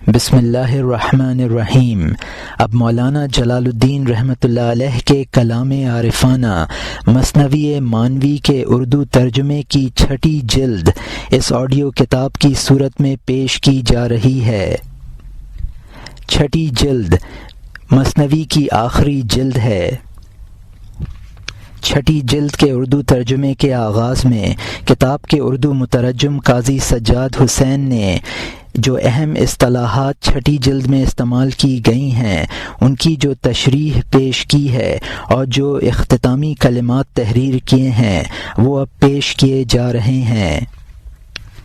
بسم اللہ الرحمن الرحیم۔ اب مولانا جلال الدین رحمۃ اللہ علیہ کے کلام عارفانہ مثنوی مانوی کے اردو ترجمے کی چھٹی جلد اس آڈیو کتاب کی صورت میں پیش کی جا رہی ہے۔ چھٹی جلد مثنوی کی آخری جلد ہے۔ چھٹی جلد کے اردو ترجمے کے آغاز میں کتاب کے اردو مترجم قاضی سجاد حسین نے جو اہم اصطلاحات چھٹی جلد میں استعمال کی گئی ہیں ان کی جو تشریح پیش کی ہے اور جو اختتامی کلمات تحریر کیے ہیں وہ اب پیش کیے جا رہے ہیں۔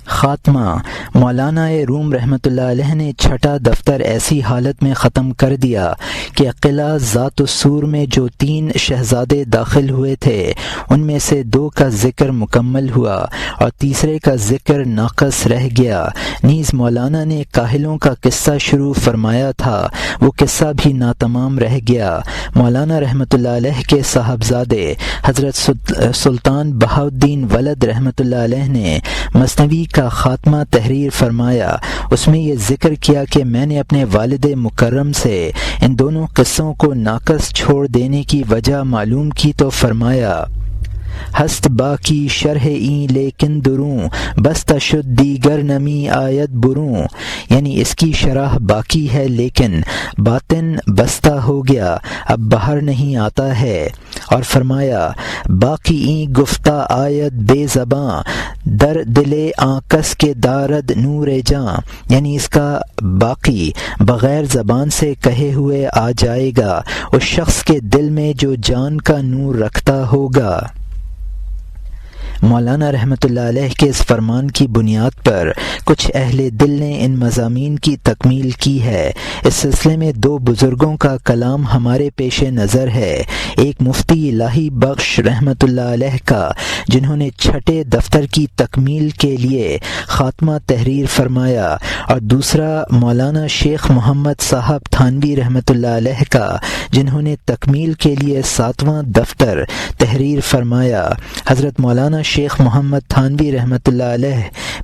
خاتمہ: مولانا روم رحمۃ اللہ علیہ نے چھٹا دفتر ایسی حالت میں ختم کر دیا کہ قلعہ ذات السور میں جو 3 شہزادے داخل ہوئے تھے ان میں سے 2 کا ذکر مکمل ہوا اور تیسرے کا ذکر ناقص رہ گیا۔ نیز مولانا نے کاہلوں کا قصہ شروع فرمایا تھا، وہ قصہ بھی ناتمام رہ گیا۔ مولانا رحمۃ اللہ علیہ کے صاحبزادے حضرت سلطان بہاؤالدین ولد رحمۃ اللہ علیہ نے مثنوی کا خاتمہ تحریر فرمایا۔ اس میں یہ ذکر کیا کہ میں نے اپنے والد مکرم سے ان دونوں قصوں کو ناقص چھوڑ دینے کی وجہ معلوم کی تو فرمایا: ہست باقی شرح این لیکن دروں بست شد دیگر نمی آیت بروں، یعنی اس کی شرح باقی ہے لیکن باطن بستہ ہو گیا، اب باہر نہیں آتا ہے۔ اور فرمایا: باقی این گفتہ آیت بے زباں در دل آنکس کے دارد نور جاں، یعنی اس کا باقی بغیر زبان سے کہے ہوئے آ جائے گا اس شخص کے دل میں جو جان کا نور رکھتا ہوگا۔ مولانا رحمۃ اللہ علیہ کے اس فرمان کی بنیاد پر کچھ اہل دل نے ان مضامین کی تکمیل کی ہے۔ اس سلسلے میں 2 بزرگوں کا کلام ہمارے پیش نظر ہے، ایک مفتی الہی بخش رحمۃ اللہ علیہ کا جنہوں نے چھٹے دفتر کی تکمیل کے لیے خاتمہ تحریر فرمایا، اور دوسرا مولانا شیخ محمد صاحب تھانوی رحمۃ اللہ علیہ کا جنہوں نے تکمیل کے لیے 7واں دفتر تحریر فرمایا۔ حضرت مولانا شیخ محمد تھانوی رحمۃ اللہ علیہ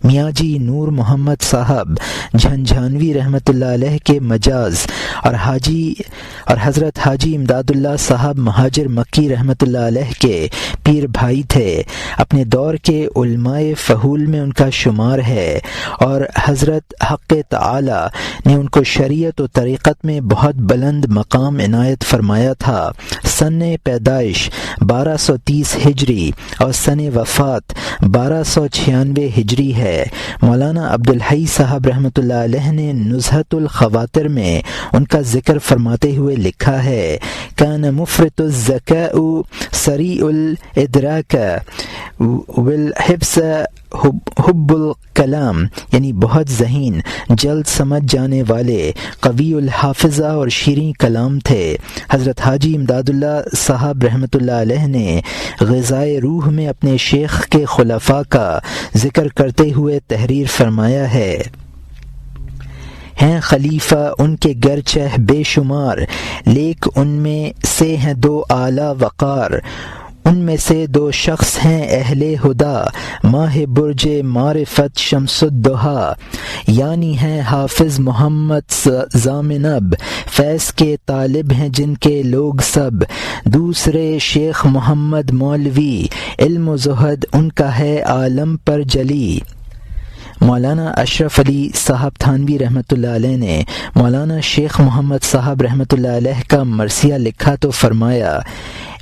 میاں جی نور محمد صاحب جھنجھانوی رحمۃ اللہ علیہ کے مجاز اور حضرت حاجی امداد اللہ صاحب مہاجر مکی رحمۃ اللہ علیہ کے پیر بھائی تھے۔ اپنے دور کے علماء فہول میں ان کا شمار ہے، اور حضرت حق تعالی نے ان کو شریعت و طریقت میں بہت بلند مقام عنایت فرمایا تھا۔ سن پیدائش 1230 ہجری اور سن وفات 1296 ہجری ہے۔ مولانا عبدالحی صاحب رحمۃ اللہ علیہ نے نزہۃ الخواطر میں ان کا ذکر فرماتے ہوئے لکھا ہے: کان مفرط الذکاء سریع الادراک والحفظ حب الکلام، یعنی بہت ذہین، جلد سمجھ جانے والے، قوی الحافظہ اور شیریں کلام تھے۔ حضرت حاجی امداد اللہ صاحب رحمۃ اللہ علیہ نے غذائے روح میں اپنے شیخ کے خلفاء کا ذکر کرتے ہوئے تحریر فرمایا ہے: ہیں خلیفہ ان کے گرچہ بے شمار، لیک ان میں سے ہیں 2 اعلیٰ وقار، ان میں سے 2 شخص ہیں اہل ہدا، ماہ برج معرفت شمس الدہا، یعنی ہیں حافظ محمد زامنب، فیض کے طالب ہیں جن کے لوگ سب، دوسرے شیخ محمد مولوی، علم و زہد ان کا ہے عالم پر جلی۔ مولانا اشرف علی صاحب تھانوی رحمۃ اللہ علیہ نے مولانا شیخ محمد صاحب رحمۃ اللہ علیہ کا مرثیہ لکھا تو فرمایا: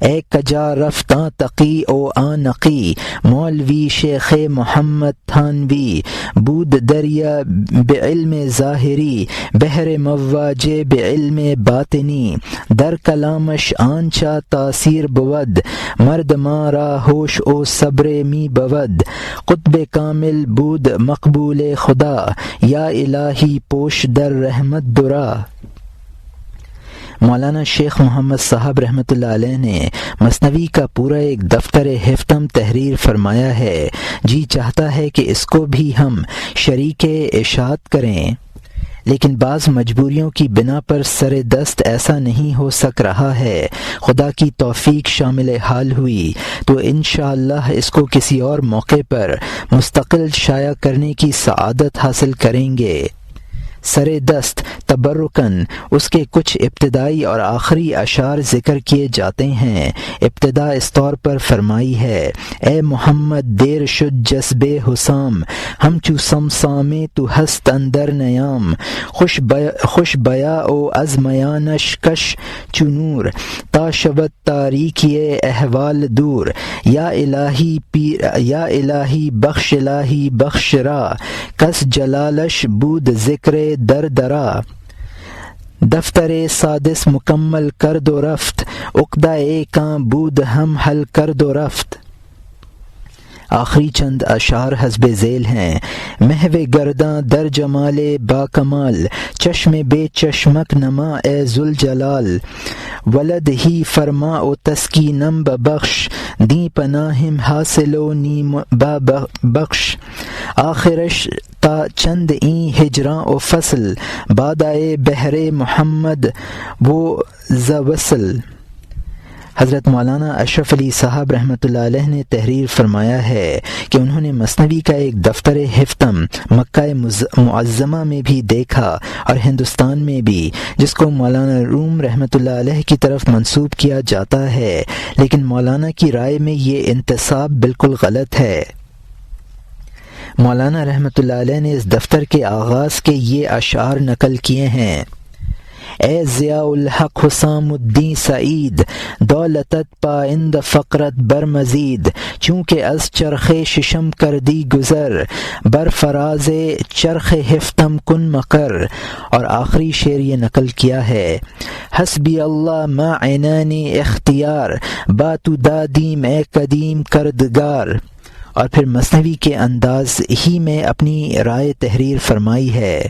اے کجا رفتاں تقی او آنقی، مولوی شیخ محمد تھانوی، بود دریا بعلم ظاہری، بحر مواج بعلم باطنی، در کلامش آنچا تاثیر بود، مرد مارا ہوش او صبر می بود، قطب کامل بود مقبول خدا، یا الہی پوش در رحمت درا۔ مولانا شیخ محمد صاحب رحمۃ اللہ علیہ نے مثنوی کا پورا ایک دفتر ہفتم تحریر فرمایا ہے۔ جی چاہتا ہے کہ اس کو بھی ہم شریک اشاعت کریں، لیکن بعض مجبوریوں کی بنا پر سر دست ایسا نہیں ہو سک رہا ہے۔ خدا کی توفیق شامل حال ہوئی تو انشاءاللہ اس کو کسی اور موقع پر مستقل شائع کرنے کی سعادت حاصل کریں گے۔ سر دست تبرکن اس کے کچھ ابتدائی اور آخری اشعار ذکر کیے جاتے ہیں۔ ابتدا اس طور پر فرمائی ہے: اے محمد دیر شد جذب حسام، ہم چو سمسامے تو ہست اندر نیام، خوش بیا او از میانش کش چو نور، تا شود تاریکی احوال دور، یا الہی بخش الہی بخش را، کس جلالش بود ذکر در درا، دفتر سادس مکمل کرد و رفت، عقدہ کاں بود ہم حل کرد و رفت۔ آخری چند اشعار حسب ذیل ہیں: محو گرداں در جمال با کمال، چشم بے چشمک نما اے ذوالجلال، ولد ہی فرما و تسکینم ببخش، دیں پناہم حاصل و نیم بخش، آخرش تا چند این ہجراں و فصل، بادائے بحر محمد وہ ز وصل۔ حضرت مولانا اشرف علی صاحب رحمۃ اللہ علیہ نے تحریر فرمایا ہے کہ انہوں نے مثنوی کا ایک دفتر حفتم مکہ معظمہ میں بھی دیکھا اور ہندوستان میں بھی، جس کو مولانا روم رحمۃ اللہ علیہ کی طرف منسوب کیا جاتا ہے، لیکن مولانا کی رائے میں یہ انتساب بالکل غلط ہے۔ مولانا رحمۃ اللہ علیہ نے اس دفتر کے آغاز کے یہ اشعار نقل کیے ہیں: اے ضیاء الحق حسام الدین سعید، دولتت پائند فقرت بر مزید، چونکہ از چرخ ششم کردی گزر، بر فراز چرخ ہفتم کن مقر۔ اور آخری شعر یہ نقل کیا ہے: حسبی اللہ ما عنان اختیار، باتو دادیم اے قدیم کردگار۔ اور پھر مثنوی کے انداز ہی میں اپنی رائے تحریر فرمائی ہے: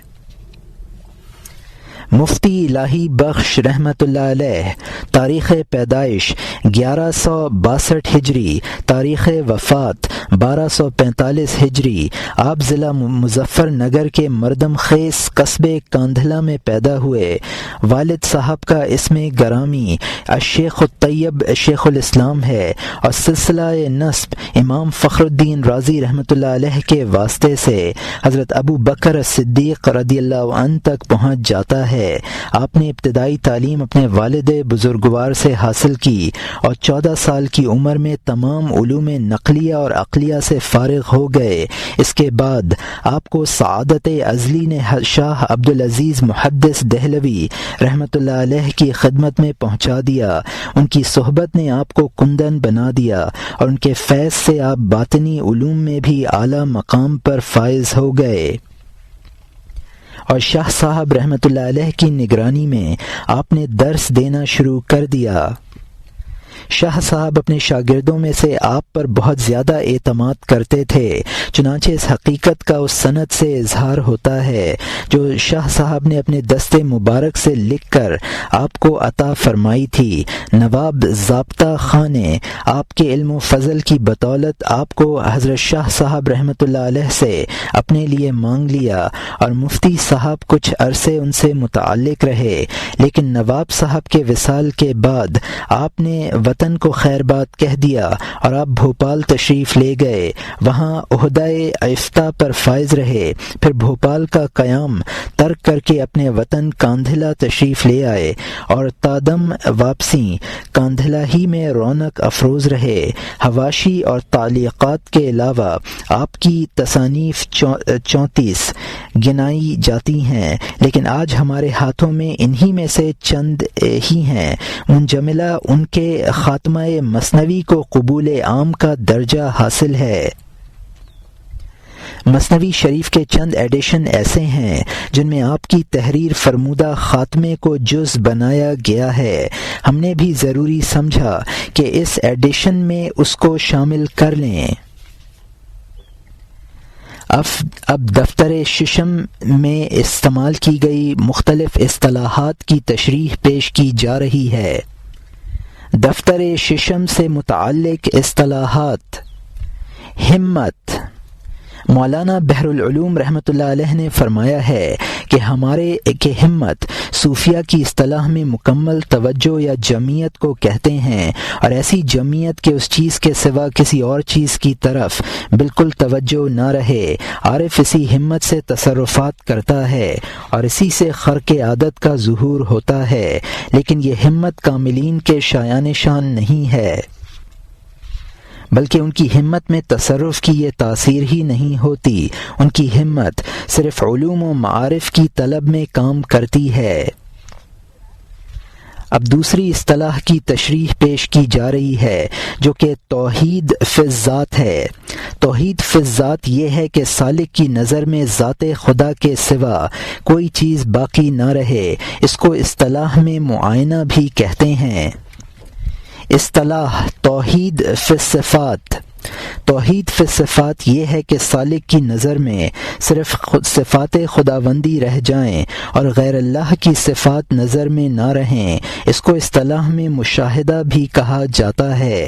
مفتی الہی بخش رحمۃ اللہ علیہ، تاریخ پیدائش 1162 ہجری، تاریخ وفات 1245 ہجری۔ آپ ضلع مظفر نگر کے مردم خیز قصبے کاندھلا میں پیدا ہوئے۔ والد صاحب کا اسم گرامی الشیخ الطیب شیخ الاسلام ہے، اور سلسلہ نسب امام فخر الدین رازی رحمۃ اللہ علیہ کے واسطے سے حضرت ابو بکر صدیق رضی اللہ عنہ تک پہنچ جاتا ہے۔ آپ نے ابتدائی تعلیم اپنے والد بزرگوار سے حاصل کی اور 14 سال کی عمر میں تمام علوم نقلیہ اور عقلیہ سے فارغ ہو گئے۔ اس کے بعد آپ کو سعادت ازلی نے شاہ عبدالعزیز محدث دہلوی رحمۃ اللہ علیہ کی خدمت میں پہنچا دیا۔ ان کی صحبت نے آپ کو کندن بنا دیا اور ان کے فیض سے آپ باطنی علوم میں بھی اعلیٰ مقام پر فائز ہو گئے، اور شاہ صاحب رحمۃ اللہ علیہ کی نگرانی میں آپ نے درس دینا شروع کر دیا۔ شاہ صاحب اپنے شاگردوں میں سے آپ پر بہت زیادہ اعتماد کرتے تھے، چنانچہ اس حقیقت کا اس سند سے اظہار ہوتا ہے جو شاہ صاحب نے اپنے دست مبارک سے لکھ کر آپ کو عطا فرمائی تھی۔ نواب ضابطہ خان نے آپ کے علم و فضل کی بدولت آپ کو حضرت شاہ صاحب رحمۃ اللہ علیہ سے اپنے لیے مانگ لیا، اور مفتی صاحب کچھ عرصے ان سے متعلق رہے، لیکن نواب صاحب کے وصال کے بعد آپ نے وطن کو خیر بات کہہ دیا اور آپ بھوپال تشریف لے گئے۔ وہاں عہدہ افتاء پر فائز رہے، پھر بھوپال کا قیام ترک کر کے اپنے وطن کاندھلا تشریف لے آئے، اور تادم واپسی کاندھلا ہی میں رونق افروز رہے۔ حواشی اور تعلیقات کے علاوہ آپ کی تصانیف 34 گنائی جاتی ہیں، لیکن آج ہمارے ہاتھوں میں انہی میں سے چند ہی ہیں۔ منجملہ ان کے خاتمہ مثنوی کو قبول عام کا درجہ حاصل ہے۔ مثنوی شریف کے چند ایڈیشن ایسے ہیں جن میں آپ کی تحریر فرمودہ خاتمے کو جز بنایا گیا ہے۔ ہم نے بھی ضروری سمجھا کہ اس ایڈیشن میں اس کو شامل کر لیں۔ اب دفتر ششم میں استعمال کی گئی مختلف اصطلاحات کی تشریح پیش کی جا رہی ہے۔ دفتر ششم سے متعلق اصطلاحات: ہمت، مولانا بحر العلوم رحمۃ اللہ علیہ نے فرمایا ہے کہ کہ ہمت صوفیہ کی اصطلاح میں مکمل توجہ یا جمعیت کو کہتے ہیں، اور ایسی جمعیت کہ اس چیز کے سوا کسی اور چیز کی طرف بالکل توجہ نہ رہے۔ عارف اسی ہمت سے تصرفات کرتا ہے اور اسی سے خرق عادت کا ظہور ہوتا ہے، لیکن یہ ہمت کاملین کے شایان شان نہیں ہے، بلکہ ان کی ہمت میں تصرف کی یہ تاثیر ہی نہیں ہوتی، ان کی ہمت صرف علوم و معارف کی طلب میں کام کرتی ہے۔ اب دوسری اصطلاح کی تشریح پیش کی جا رہی ہے جو کہ توحید فی الذات ہے۔ توحید فی الذات یہ ہے کہ سالک کی نظر میں ذات خدا کے سوا کوئی چیز باقی نہ رہے، اس کو اصطلاح میں معائنہ بھی کہتے ہیں۔ اصطلاح توحید فی الصفات۔ توحید فی الصفات یہ ہے کہ سالک کی نظر میں صرف صفات خداوندی رہ جائیں اور غیر اللہ کی صفات نظر میں نہ رہیں، اس کو اصطلاح میں مشاہدہ بھی کہا جاتا ہے۔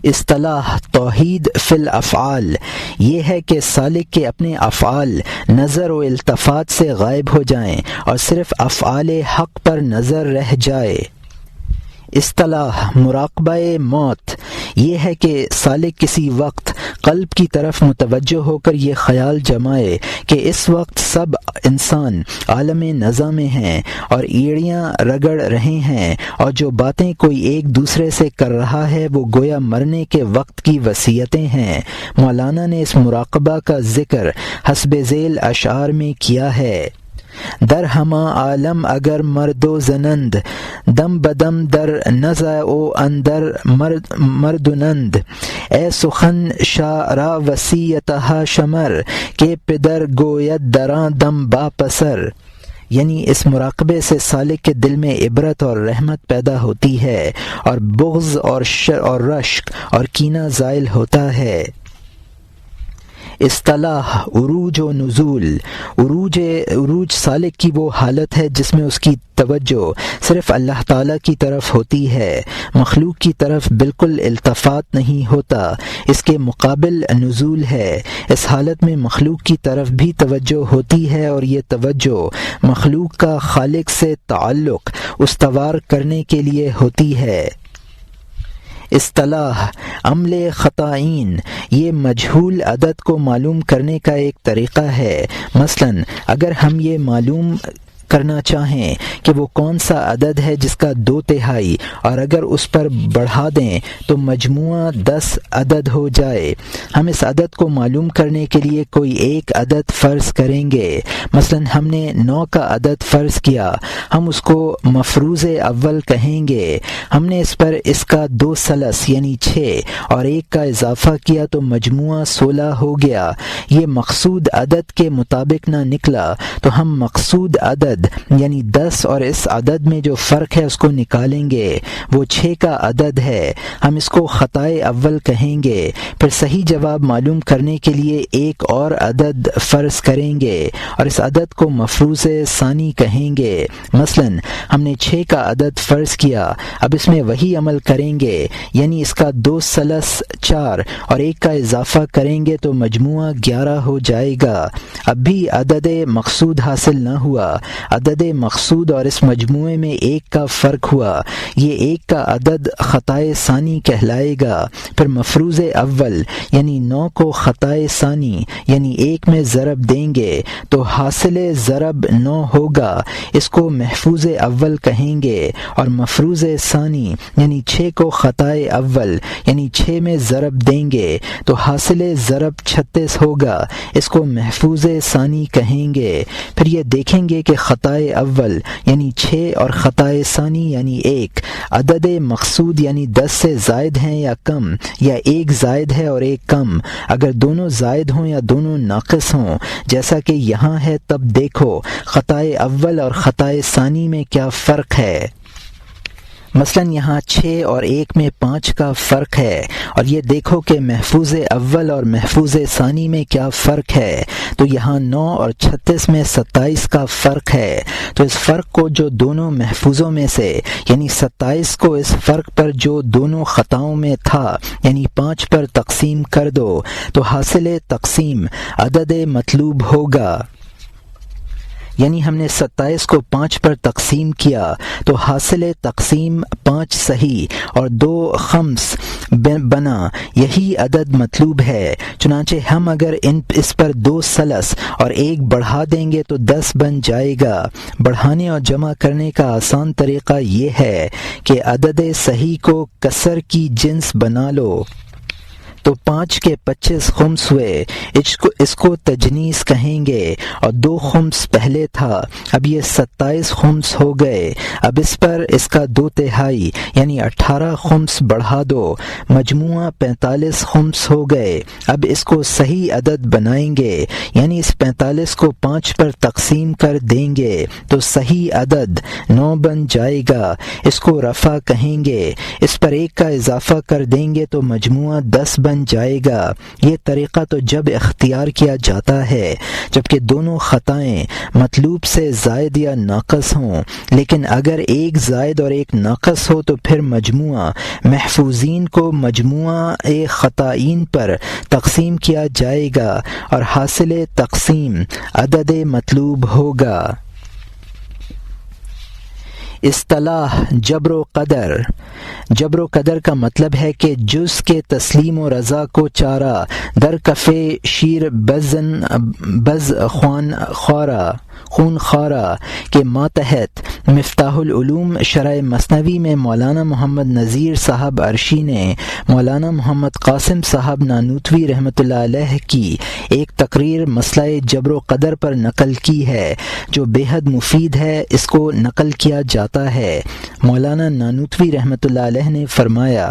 اصطلاح توحید فی الافعال یہ ہے کہ سالک کے اپنے افعال نظر و التفات سے غائب ہو جائیں اور صرف افعال حق پر نظر رہ جائے۔ اصطلاح مراقبہ موت یہ ہے کہ سالک کسی وقت قلب کی طرف متوجہ ہو کر یہ خیال جمائے کہ اس وقت سب انسان عالم نزا میں ہیں اور ایڑیاں رگڑ رہے ہیں، اور جو باتیں کوئی ایک دوسرے سے کر رہا ہے وہ گویا مرنے کے وقت کی وصیتیں ہیں۔ مولانا نے اس مراقبہ کا ذکر حسب ذیل اشعار میں کیا ہے۔ در ہما عالم اگر مرد و زنند، دم بدم در نزع و اندر مردنند، اے سخن شاعرا وصیتہا شمر، کہ پدر گوید دراں دم با پسر۔ یعنی اس مراقبے سے سالک کے دل میں عبرت اور رحمت پیدا ہوتی ہے اور بغض اور رشک اور کینہ زائل ہوتا ہے۔ اصطلاح عروج و نزول عروج سالک کی وہ حالت ہے جس میں اس کی توجہ صرف اللہ تعالیٰ کی طرف ہوتی ہے، مخلوق کی طرف بالکل التفات نہیں ہوتا۔ اس کے مقابل نزول ہے، اس حالت میں مخلوق کی طرف بھی توجہ ہوتی ہے اور یہ توجہ مخلوق کا خالق سے تعلق استوار کرنے کے لیے ہوتی ہے۔ اصطلاح عمل خطائین یہ مجہول عدد کو معلوم کرنے کا ایک طریقہ ہے۔ مثلا اگر ہم یہ معلوم کرنا چاہیں کہ وہ کون سا عدد ہے جس کا 2/3 اور اگر اس پر بڑھا دیں تو مجموعہ 10 عدد ہو جائے، ہم اس عدد کو معلوم کرنے کے لیے کوئی ایک عدد فرض کریں گے۔ مثلا ہم نے 9 کا عدد فرض کیا، ہم اس کو مفروض اول کہیں گے۔ ہم نے اس پر اس کا 2 ثلث یعنی 6 اور 1 کا اضافہ کیا تو مجموعہ 16 ہو گیا۔ یہ مقصود عدد کے مطابق نہ نکلا تو ہم مقصود عدد یعنی 10 اور اس عدد میں جو فرق ہے اس کو نکالیں گے، وہ 6 کا عدد ہے، ہم اس کو خطائے اول کہیں گے۔ پھر صحیح جواب معلوم کرنے کے لیے ایک اور عدد فرض کریں گے اور اس عدد کو مفروض ثانی کہیں گے۔ مثلا ہم نے 6 کا عدد فرض کیا، اب اس میں وہی عمل کریں گے، یعنی اس کا 2 ثلث 4 اور 1 کا اضافہ کریں گے تو مجموعہ 11 ہو جائے گا۔ اب بھی عدد مقصود حاصل نہ ہوا، عدد مقصود اور اس مجموعے میں 1 کا فرق ہوا، یہ 1 کا عدد خطائے ثانی کہلائے گا۔ پھر مفروض اول یعنی 9 کو خطائے ثانی یعنی 1 میں ضرب دیں گے تو حاصل ضرب 9 ہوگا، اس کو محفوظ اول کہیں گے، اور مفروض ثانی یعنی 6 کو خطائے اول یعنی 6 میں ضرب دیں گے تو حاصل ضرب 36 ہوگا، اس کو محفوظ ثانی کہیں گے۔ پھر یہ دیکھیں گے کہ خطائے اول یعنی 6 اور خطائے ثانی یعنی 1 عدد مقصود یعنی 10 سے زائد ہیں یا کم، یا 1 زائد ہے اور 1 کم۔ اگر دونوں زائد ہوں یا دونوں ناقص ہوں جیسا کہ یہاں ہے تب دیکھو خطائے اول اور خطائے ثانی میں کیا فرق ہے۔ مثلا یہاں 6 اور 1 میں 5 کا فرق ہے، اور یہ دیکھو کہ محفوظ اول اور محفوظ ثانی میں کیا فرق ہے، تو یہاں 9 اور 36 میں 27 کا فرق ہے۔ تو اس فرق کو جو دونوں محفوظوں میں سے یعنی 27 کو اس فرق پر جو دونوں خطاؤں میں تھا یعنی 5 پر تقسیم کر دو تو حاصل تقسیم عدد مطلوب ہوگا۔ یعنی ہم نے 27 کو 5 پر تقسیم کیا تو حاصل تقسیم 5 صحیح اور 2 خمس بنا، یہی عدد مطلوب ہے۔ چنانچہ ہم اگر اس پر 2 ثلث اور 1 بڑھا دیں گے تو 10 بن جائے گا۔ بڑھانے اور جمع کرنے کا آسان طریقہ یہ ہے کہ عدد صحیح کو کسر کی جنس بنا لو، تو 5 کے 25 خمس ہوئے، اس کو تجنیس کہیں گے، اور 2 خمس پہلے تھا، اب یہ 27 خمس ہو گئے۔ اب اس پر اس کا 2/3 یعنی 18 خمس بڑھا دو، مجموعہ 45 خمس ہو گئے۔ اب اس کو صحیح عدد بنائیں گے، یعنی اس 45 کو 5 پر تقسیم کر دیں گے تو صحیح عدد 9 بن جائے گا، اس کو رفع کہیں گے۔ اس پر 1 کا اضافہ کر دیں گے تو مجموعہ 10 بن جائے گا۔ یہ طریقہ تو جب اختیار کیا جاتا ہے جبکہ دونوں خطائیں مطلوب سے زائد یا ناقص ہوں، لیکن اگر ایک زائد اور ایک ناقص ہو تو پھر مجموعہ محفوظین کو مجموعہ خطائین پر تقسیم کیا جائے گا اور حاصل تقسیم عدد مطلوب ہوگا۔ اصطلاح جبر و قدر۔ جبر و قدر کا مطلب ہے کہ جز کے تسلیم و رضا کو چارہ در کفے شیر بز خون خارا کے ماتحت مفتاح العلوم شرح مثنوی میں مولانا محمد نذیر صاحب عرشی نے مولانا محمد قاسم صاحب نانوتوی رحمۃ اللہ علیہ کی ایک تقریر مسئلہ جبر و قدر پر نقل کی ہے جو بے حد مفید ہے۔ اس کو نقل کیا جاتا ہے۔ مولانا نانوتوی رحمۃ اللہ علیہ نے فرمایا،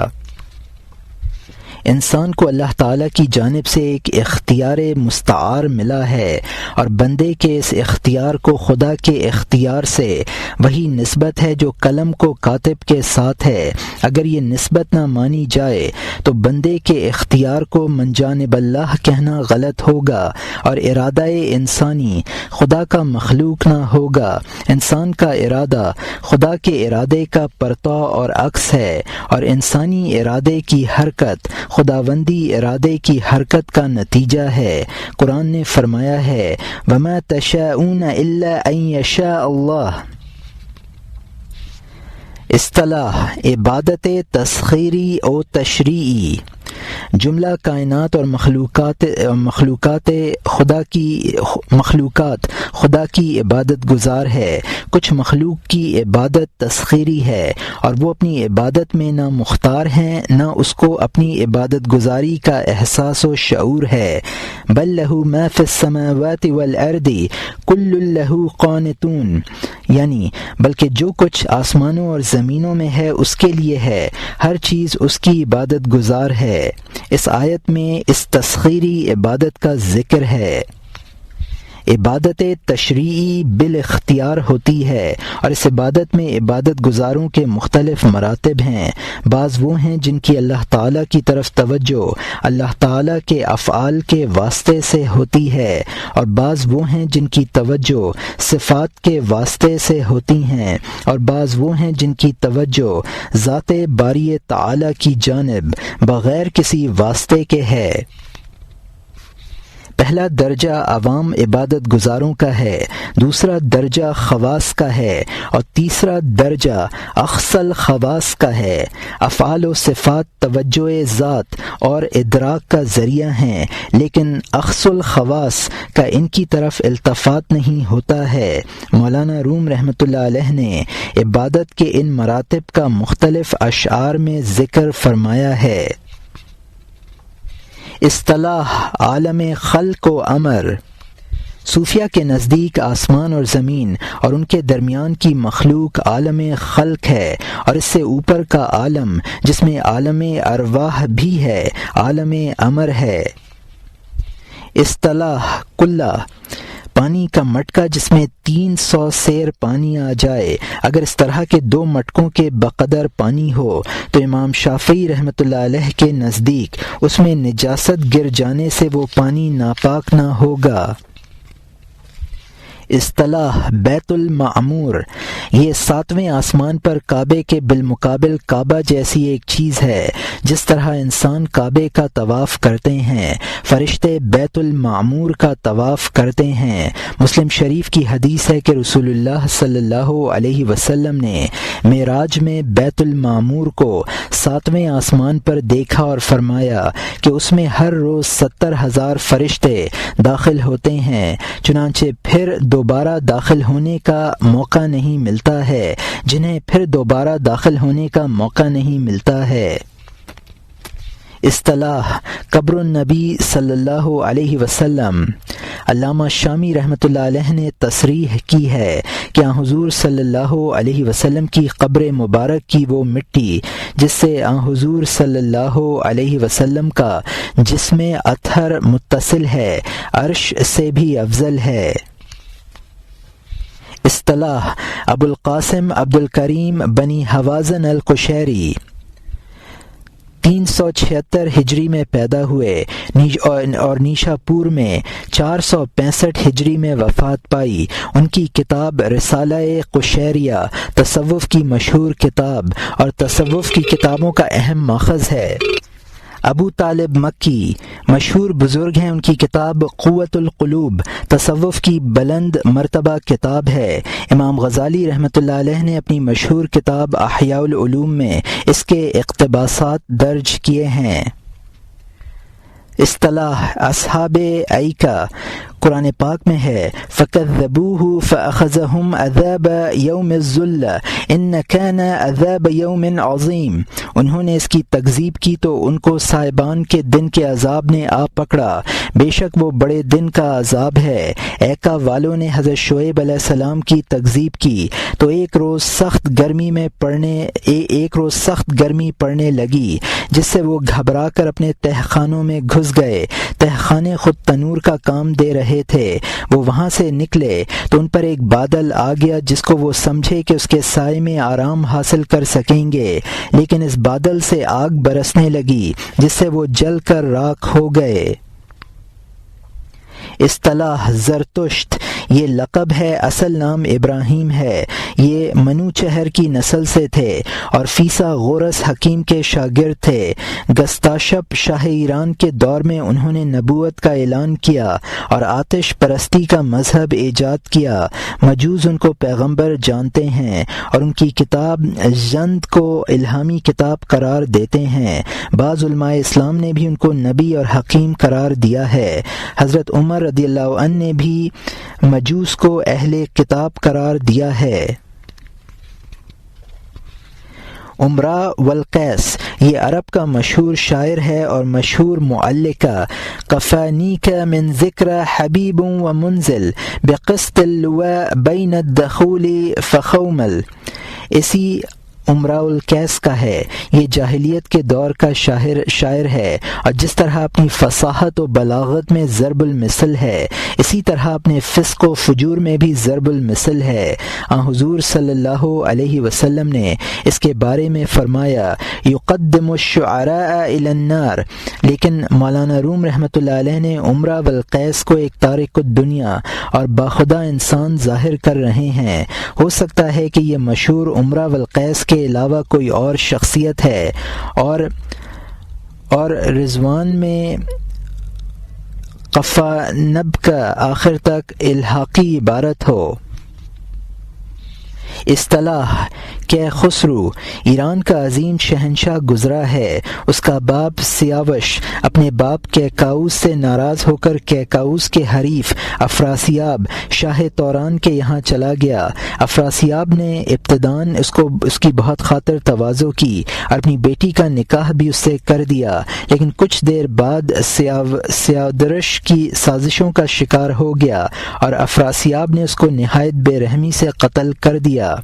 انسان کو اللہ تعالیٰ کی جانب سے ایک اختیار مستعار ملا ہے، اور بندے کے اس اختیار کو خدا کے اختیار سے وہی نسبت ہے جو قلم کو کاتب کے ساتھ ہے۔ اگر یہ نسبت نہ مانی جائے تو بندے کے اختیار کو من جانب اللہ کہنا غلط ہوگا اور ارادہ انسانی خدا کا مخلوق نہ ہوگا۔ انسان کا ارادہ خدا کے ارادے کا پرتو اور عکس ہے، اور انسانی ارادے کی حرکت خداوندی ارادے کی حرکت کا نتیجہ ہے۔ قرآن نے فرمایا ہے وَمَا تَشَاءُونَ إِلَّا أَن يَشَاءَ اللَّهُ۔ اصطلاح عبادت تسخیری و تشریعی۔ جملہ کائنات اور مخلوقات خدا کی عبادت گزار ہے۔ کچھ مخلوق کی عبادت تسخیری ہے اور وہ اپنی عبادت میں نہ مختار ہیں نہ اس کو اپنی عبادت گزاری کا احساس و شعور ہے۔ بل لہ ما فی السماوات والارض کل لہ قانتون، یعنی بلکہ جو کچھ آسمانوں اور زمینوں میں ہے اس کے لیے ہے، ہر چیز اس کی عبادت گزار ہے۔ اس آیت میں اس تسخیری عبادت کا ذکر ہے۔ عبادت تشریعی بالاختیار ہوتی ہے، اور اس عبادت میں عبادت گزاروں کے مختلف مراتب ہیں۔ بعض وہ ہیں جن کی اللہ تعالیٰ کی طرف توجہ اللہ تعالیٰ کے افعال کے واسطے سے ہوتی ہے، اور بعض وہ ہیں جن کی توجہ صفات کے واسطے سے ہوتی ہیں، اور بعض وہ ہیں جن کی توجہ ذات باری تعالیٰ کی جانب بغیر کسی واسطے کے ہے۔ پہلا درجہ عوام عبادت گزاروں کا ہے، دوسرا درجہ خواص کا ہے، اور تیسرا درجہ اخص الخواص کا ہے۔ افعال و صفات توجہ ذات اور ادراک کا ذریعہ ہیں، لیکن اخص الخواص کا ان کی طرف التفات نہیں ہوتا ہے۔ مولانا روم رحمۃ اللہ علیہ نے عبادت کے ان مراتب کا مختلف اشعار میں ذکر فرمایا ہے۔ اصطلاح عالم خلق و امر۔ صوفیہ کے نزدیک آسمان اور زمین اور ان کے درمیان کی مخلوق عالم خلق ہے، اور اس سے اوپر کا عالم جس میں عالم ارواح بھی ہے عالم امر ہے۔ اصطلاح کلہ۔ پانی کا مٹکا جس میں 300 سیر پانی آ جائے، اگر اس طرح کے 2 مٹکوں کے بقدر پانی ہو تو امام شافعی رحمۃ اللہ علیہ کے نزدیک اس میں نجاست گر جانے سے وہ پانی ناپاک نہ ہوگا۔ اصطلاح بیت المعمور، یہ 7ویں آسمان پر کعبے کے بالمقابل کعبہ جیسی ایک چیز ہے۔ جس طرح انسان کعبے کا طواف کرتے ہیں، فرشتے بیت المعمور کا طواف کرتے ہیں۔ مسلم شریف کی حدیث ہے کہ رسول اللہ صلی اللہ علیہ وسلم نے معراج میں بیت المعمور کو 7ویں آسمان پر دیکھا اور فرمایا کہ اس میں ہر روز 70,000 فرشتے داخل ہوتے ہیں، چنانچہ پھر دوبارہ داخل ہونے کا موقع نہیں ملتا ہے، جنہیں پھر دوبارہ داخل ہونے کا موقع نہیں ملتا ہے۔ اصطلاح قبر النبی صلی اللہ علیہ وسلم، علامہ شامی رحمۃ اللہ علیہ نے تصریح کی ہے کہ حضور صلی اللہ علیہ وسلم کی قبر مبارک کی وہ مٹی جس سے حضور صلی اللہ علیہ وسلم کا جسم اطہر متصل ہے، عرش سے بھی افضل ہے۔ اصطلاح ابو القاسم عبد الکریم بنی حوازن القشیری، 376 ہجری میں پیدا ہوئے اور نیشا پور میں 465 ہجری میں وفات پائی۔ ان کی کتاب رسالہ قشیریہ تصوف کی مشہور کتاب اور تصوف کی کتابوں کا اہم ماخذ ہے۔ ابو طالب مکی مشہور بزرگ ہیں، ان کی کتاب قوت القلوب تصوف کی بلند مرتبہ کتاب ہے۔ امام غزالی رحمۃ اللہ علیہ نے اپنی مشہور کتاب احیاء العلوم میں اس کے اقتباسات درج کیے ہیں۔ اصطلاح اصحاب ایکا، قرآن پاک میں ہے فَكَذَّبُوهُ فَأَخَذَهُمْ عَذَابَ يَوْمِ الظُّلَّةِ إِنَّ كَانَ عَذَابَ يَوْمٍ عَظِيمٍ، انہوں نے اس کی تکذیب کی تو ان کو صاحبان کے دن کے عذاب نے آ پکڑا، بے شک وہ بڑے دن کا عذاب ہے۔ ایکا والوں نے حضرت شعیب علیہ السلام کی تکذیب کی تو ایک روز سخت گرمی پڑنے لگی، جس سے وہ گھبرا کر اپنے تہخانوں میں گھس گئے۔ تہخانے خود تنور کا کام دے رہے تھے، وہ وہاں سے نکلے تو ان پر ایک بادل آ گیا جس کو وہ سمجھے کہ اس کے سائے میں آرام حاصل کر سکیں گے، لیکن اس بادل سے آگ برسنے لگی جس سے وہ جل کر راکھ ہو گئے۔ اصطلاح زرتشت، یہ لقب ہے، اصل نام ابراہیم ہے۔ یہ منوچہر کی نسل سے تھے اور فیسا غورس حکیم کے شاگرد تھے۔ گستاشپ شاہ ایران کے دور میں انہوں نے نبوت کا اعلان کیا اور آتش پرستی کا مذہب ایجاد کیا۔ مجوس ان کو پیغمبر جانتے ہیں اور ان کی کتاب زند کو الہامی کتاب قرار دیتے ہیں۔ بعض علماء اسلام نے بھی ان کو نبی اور حکیم قرار دیا ہے۔ حضرت عمر رضی اللہ عنہ نے بھی مجوس کو اہل کتاب قرار دیا ہے۔ امراء والقیس، یہ عرب کا مشہور شاعر ہے اور مشہور معلقہ۔ کفانیک من ذکر حبیب و منزل بقسط اللواء بین الدخول فخومل، اسی امراء القیس کا ہے۔ یہ جاہلیت کے دور کا شاعر ہے اور جس طرح اپنی فصاحت و بلاغت میں ضرب المثل ہے، اسی طرح اپنے فسق و فجور میں بھی ضرب المثل ہے۔ حضور صلی اللہ علیہ وسلم نے اس کے بارے میں فرمایا یقدم الشعراء الی النار، لیکن مولانا روم رحمۃ اللہ علیہ نے امراء والقیس کو ایک تارک الدنیا اور باخدا انسان ظاہر کر رہے ہیں۔ ہو سکتا ہے کہ یہ مشہور امراء والقیس کے علاوہ کوئی اور شخصیت ہے اور رضوان میں قفانب کا آخر تک الحاقی عبارت ہو۔ اصطلاح کہ خسرو، ایران کا عظیم شہنشاہ گزرا ہے، اس کا باپ سیاوش اپنے باپ کیکاؤس سے ناراض ہو کر کیکاؤس کے حریف افراسیاب شاہ توران کے یہاں چلا گیا۔ افراسیاب نے ابتداً اس کی بہت خاطر تواضع کی اور اپنی بیٹی کا نکاح بھی اس سے کر دیا، لیکن کچھ دیر بعد سیاودرش کی سازشوں کا شکار ہو گیا اور افراسیاب نے اس کو نہایت بے رحمی سے قتل کر دیا۔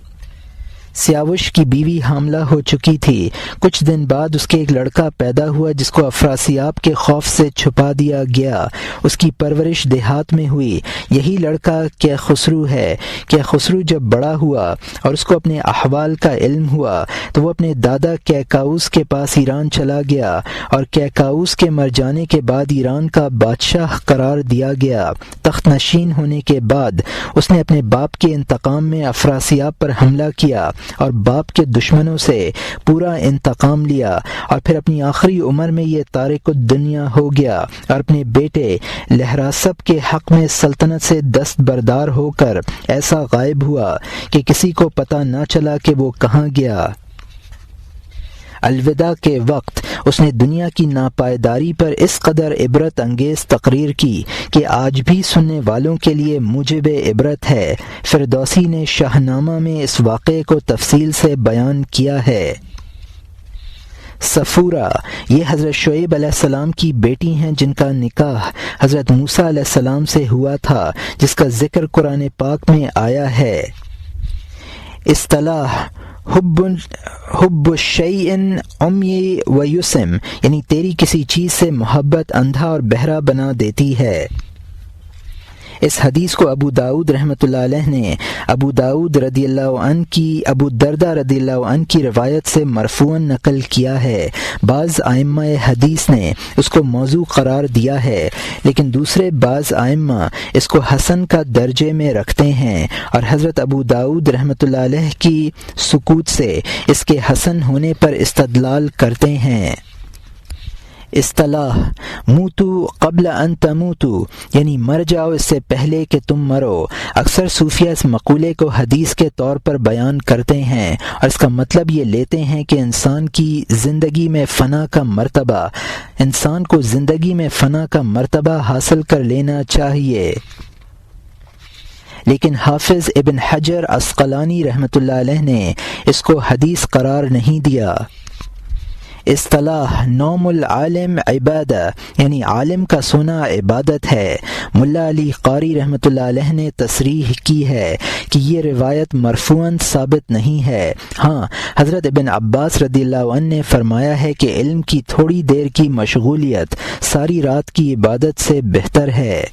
سیاوش کی بیوی حاملہ ہو چکی تھی۔ کچھ دن بعد اس کے ایک لڑکا پیدا ہوا جس کو افراسیاب کے خوف سے چھپا دیا گیا۔ اس کی پرورش دیہات میں ہوئی۔ یہی لڑکا کیخسرو ہے۔ کیخسرو جب بڑا ہوا اور اس کو اپنے احوال کا علم ہوا تو وہ اپنے دادا کیکاؤس کے پاس ایران چلا گیا اور کیکاؤس کے مر جانے کے بعد ایران کا بادشاہ قرار دیا گیا۔ تخت نشین ہونے کے بعد اس نے اپنے باپ کے انتقام میں افراسیاب پر حملہ کیا اور باپ کے دشمنوں سے پورا انتقام لیا، اور پھر اپنی آخری عمر میں یہ تارک الدنیا ہو گیا اور اپنے بیٹے لہراسب کے حق میں سلطنت سے دستبردار ہو کر ایسا غائب ہوا کہ کسی کو پتہ نہ چلا کہ وہ کہاں گیا۔ الوداع کے وقت اس نے دنیا کی ناپائیداری پر اس قدر عبرت انگیز تقریر کی کہ آج بھی سننے والوں کے لیے موجب عبرت ہے۔ فردوسی نے شاہ نامہ میں اس واقعے کو تفصیل سے بیان کیا ہے۔ صفورہ، یہ حضرت شعیب علیہ السلام کی بیٹی ہیں جن کا نکاح حضرت موسیٰ علیہ السلام سے ہوا تھا، جس کا ذکر قرآن پاک میں آیا ہے۔ اصطلاح حب الشیء عمی و یسم، یعنی تیری کسی چیز سے محبت اندھا اور بہرا بنا دیتی ہے۔ اس حدیث کو ابو داؤد رحمۃ اللہ علیہ نے ابو داؤد رضی اللہ عنہ کی ابو الدرداء رضی اللہ عنہ کی روایت سے مرفوعاً نقل کیا ہے۔ بعض ائمہ حدیث نے اس کو موضوع قرار دیا ہے، لیکن دوسرے بعض ائمہ اس کو حسن کا درجے میں رکھتے ہیں، اور حضرت ابو داؤد رحمۃ اللہ علیہ کی سکوت سے اس کے حسن ہونے پر استدلال کرتے ہیں۔ اصطلاح موتو قبل ان تموتو، یعنی مر جاؤ اس سے پہلے کہ تم مرو۔ اکثر صوفیہ اس مقولے کو حدیث کے طور پر بیان کرتے ہیں اور اس کا مطلب یہ لیتے ہیں کہ انسان کو زندگی میں فنا کا مرتبہ حاصل کر لینا چاہیے، لیکن حافظ ابن حجر عسقلانی رحمۃ اللہ علیہ نے اس کو حدیث قرار نہیں دیا۔ اصطلاح نوم العالم عبادہ، یعنی عالم کا سونا عبادت ہے۔ ملا علی قاری رحمۃ اللہ علیہ نے تصریح کی ہے کہ یہ روایت مرفوعاً ثابت نہیں ہے۔ ہاں، حضرت ابن عباس رضی اللہ عنہ نے فرمایا ہے کہ علم کی تھوڑی دیر کی مشغولیت ساری رات کی عبادت سے بہتر ہے۔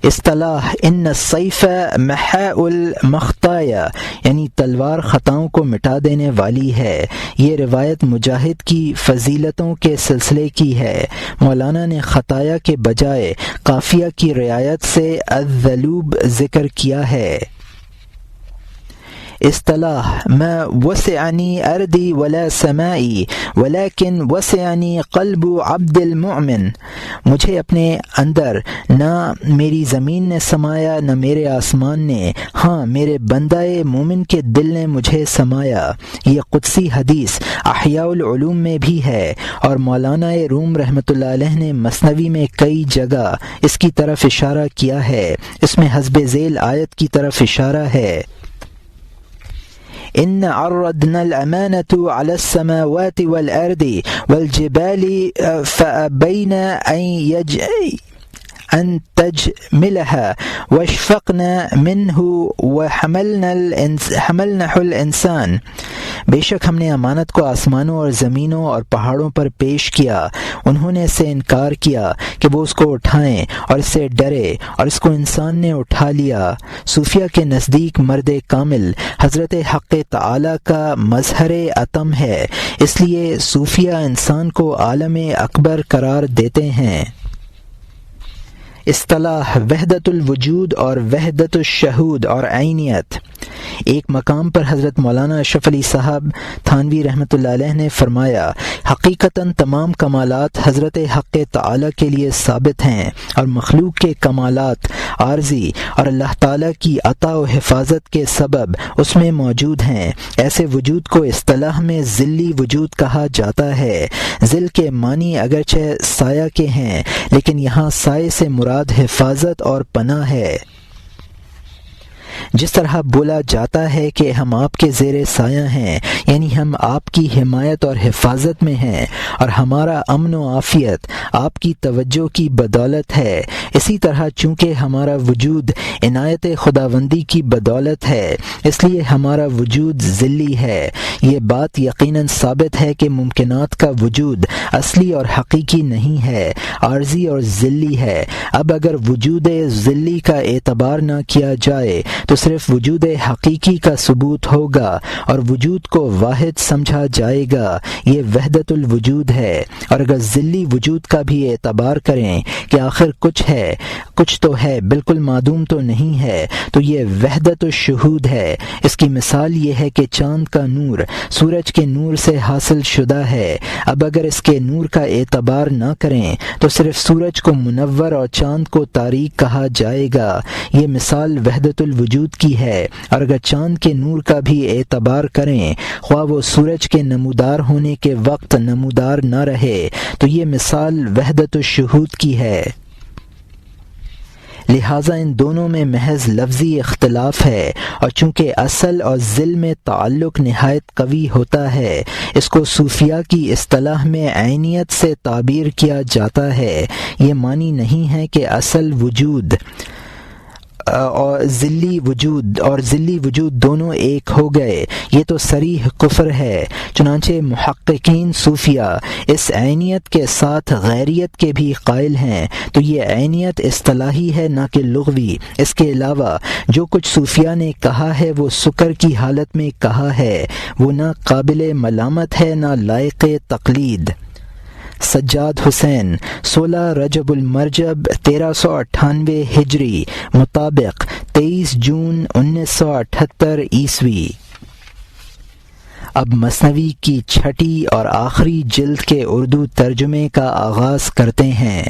اصطلاح ان السیف محاء المخطایا، یعنی تلوار خطاؤں کو مٹا دینے والی ہے۔ یہ روایت مجاہد کی فضیلتوں کے سلسلے کی ہے۔ مولانا نے خطایا کے بجائے قافیہ کی رعایت سے الذلوب ذکر کیا ہے۔ اصطلاح ما وسعنی ارضی ولا سمائی ولیکن وسعنی قلب عبد المؤمن، مجھے اپنے اندر نہ میری زمین نے سمایا نہ میرے آسمان نے، ہاں میرے بندہ مومن کے دل نے مجھے سمایا۔ یہ قدسی حدیث احیاء العلوم میں بھی ہے، اور مولانا روم رحمۃ اللہ علیہ نے مثنوی میں کئی جگہ اس کی طرف اشارہ کیا ہے۔ اس میں حسب ذیل آیت کی طرف اشارہ ہے۔ ان عرضنا الامانة على السماوات والارض والجبال فابين ان تجملها واشفقنا منه وحملنه الانسان، بے شک ہم نے امانت کو آسمانوں اور زمینوں اور پہاڑوں پر پیش کیا، انہوں نے اس سے انکار کیا کہ وہ اس کو اٹھائیں اور اس سے ڈرے، اور اس کو انسان نے اٹھا لیا۔ صوفیہ کے نزدیک مرد کامل حضرت حق تعالی کا مظہر اتم ہے، اس لیے صوفیہ انسان کو عالم اکبر قرار دیتے ہیں۔ اصطلاح وحدت الوجود اور وحدت الشہود اور عینیت، ایک مقام پر حضرت مولانا اشرف علی صاحب تھانوی رحمۃ اللہ علیہ نے فرمایا، حقیقتاً تمام کمالات حضرت حق تعالی کے لیے ثابت ہیں، اور مخلوق کے کمالات عارضی اور اللہ تعالی کی عطا و حفاظت کے سبب اس میں موجود ہیں۔ ایسے وجود کو اصطلاح میں ذلی وجود کہا جاتا ہے۔ ذل کے معنی اگرچہ سایہ کے ہیں، لیکن یہاں سائے سے مراد حفاظت اور پناہ ہے۔ جس طرح بولا جاتا ہے کہ ہم آپ کے زیر سایہ ہیں، یعنی ہم آپ کی حمایت اور حفاظت میں ہیں اور ہمارا امن و عافیت آپ کی توجہ کی بدولت ہے، اسی طرح چونکہ ہمارا وجود عنایت خداوندی کی بدولت ہے اس لیے ہمارا وجود ذلی ہے۔ یہ بات یقیناً ثابت ہے کہ ممکنات کا وجود اصلی اور حقیقی نہیں ہے، عارضی اور ذلی ہے۔ اب اگر وجود ذلی کا اعتبار نہ کیا جائے تو صرف وجود حقیقی کا ثبوت ہوگا اور وجود کو واحد سمجھا جائے گا، یہ وحدت الوجود ہے۔ اور اگر ذلی وجود کا بھی اعتبار کریں کہ آخر کچھ ہے، کچھ تو ہے، بالکل معدوم تو نہیں ہے، تو یہ وحدت الشہود ہے۔ اس کی مثال یہ ہے کہ چاند کا نور سورج کے نور سے حاصل شدہ ہے۔ اب اگر اس کے نور کا اعتبار نہ کریں تو صرف سورج کو منور اور چاند کو تاریک کہا جائے گا، یہ مثال وحدت الوجود کی ہے۔ اور اگر چاند کے نور کا بھی اعتبار کریں خواہ وہ سورج کے نمودار ہونے کے وقت نمودار نہ رہے تو یہ مثال وحدت الشہود کی ہے۔ لہٰذا ان دونوں میں محض لفظی اختلاف ہے، اور چونکہ اصل اور ذل میں تعلق نہایت قوی ہوتا ہے، اس کو صوفیہ کی اصطلاح میں عینیت سے تعبیر کیا جاتا ہے۔ یہ معنی نہیں ہے کہ اصل وجود اور ذلی وجود دونوں ایک ہو گئے، یہ تو صریح کفر ہے۔ چنانچہ محققین صوفیہ اس عینیت کے ساتھ غیریت کے بھی قائل ہیں، تو یہ عینیت اصطلاحی ہے نہ کہ لغوی۔ اس کے علاوہ جو کچھ صوفیہ نے کہا ہے وہ سکر کی حالت میں کہا ہے، وہ نہ قابل ملامت ہے نہ لائق تقلید۔ سجاد حسین 16 رجب المرجب 1398 ہجری مطابق 23 جون 1978 عیسوی۔ اب مثنوی کی چھٹی اور آخری جلد کے اردو ترجمے کا آغاز کرتے ہیں۔